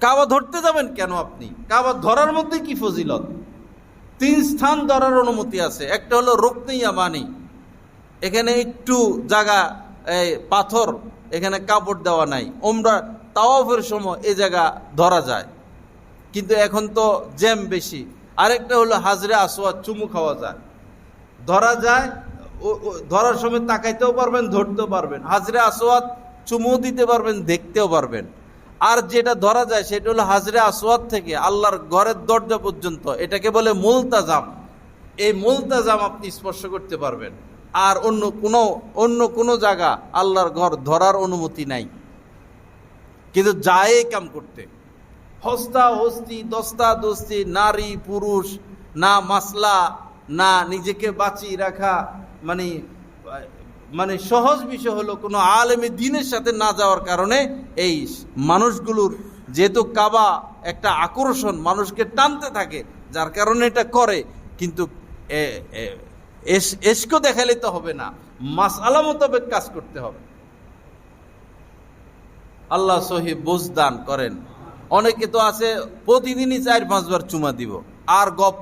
কাবা ধরতে যাবেন কেন আপনি? কাবা ধরার মধ্যে কি ফজিলত? 3 স্থান ধরার অনুমতি আছে। একটা হলো রুকনে ইয়ামানি, এখানে একটু জায়গা পাথর, এখানে কাপড় দেওয়া নাই, ওমরা তাওয়াফের সময় এই জায়গা ধরা যায়, কিন্তু এখন তো জ্যাম বেশি। আরেকটা হলো হাজরে আসওয়াদ, চুমু খাওয়া যায়, ধরা যায়, ধরার সময় তাকাইতেও পারবেন, ধরতেও পারবেন, হাজরে আসওয়াদ চুমু দিতে পারবেন, দেখতেও পারবেন। আর যেটা ধরা যায় সেটা হলো হাজরে আসওয়াদ থেকে আল্লাহর ঘরের দরজা পর্যন্ত, এটাকে বলে মুলতাজাম। এই মুলতাজাম আপনি স্পর্শ করতে পারবেন। আর অন্য কোনো জায়গা আল্লাহর ঘর ধরার অনুমতি নাই। কিন্তু যায় কাম করতে, হস্তা হস্তি, দস্তা দস্তি, নারী পুরুষ, না মাসলা, না নিজেকে বাঁচিয়ে রাখা, মানে সহজ বিষয় হলো কোনো আলেমে দ্বীনের সাথে না যাওয়ার কারণে এই মানুষগুলোর, যেহেতু কাবা একটা আকর্ষণ, মানুষকে টানতে থাকে, যার কারণে এটা করে। কিন্তু এসকো দেখালে তো হবে না, মাসআলা মোতাবেক কাজ করতে হবে। আল্লাহ সহি বুঝ দান করেন। অনেকে তো আছে প্রতিদিনই 4-5 বার চুমা দিব, আর গপ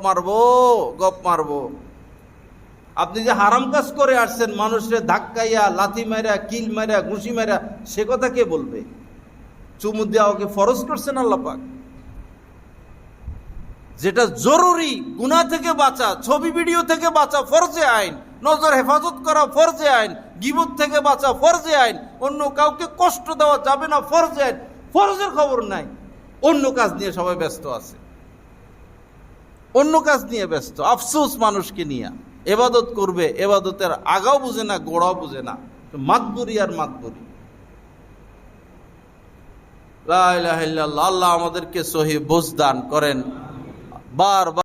মারবো। আপনি যে হারাম কাজ করে আসছেন, মানুষের ধাক্কাইয়া, লাথি মারা, কিল মারা, ঘুষি মারা, সে কথা কে বলবে? চুমু দেওয়া ওকে ফরজ করছেন আল্লাহ পাক। যেটা জরুরি, গুনাহ থেকে বাঁচা, ছবি ভিডিও থেকে বাঁচা ফরজে আইন, নজর হেফাজত করা ফরজে আইন, গীবত থেকে বাঁচা ফরজে আইন, অন্য কাউকে কষ্ট দেওয়া যাবে না ফরজে আইন। ফরজের খবর নাই, অন্য কাজ নিয়ে সবাই ব্যস্ত আছে, অন্য কাজ নিয়ে ব্যস্ত। আফসোস মানুষকে নিয়ে। এবাদত করবে, এবাদতের আগাও বুঝে না, গোড়াও বুঝে না, মাতবুরি আর মাতবুরি। লা ইলাহা ইল্লাল্লাহ। আল্লাহ আমাদেরকে সহি বুঝ দান করেন। বারবার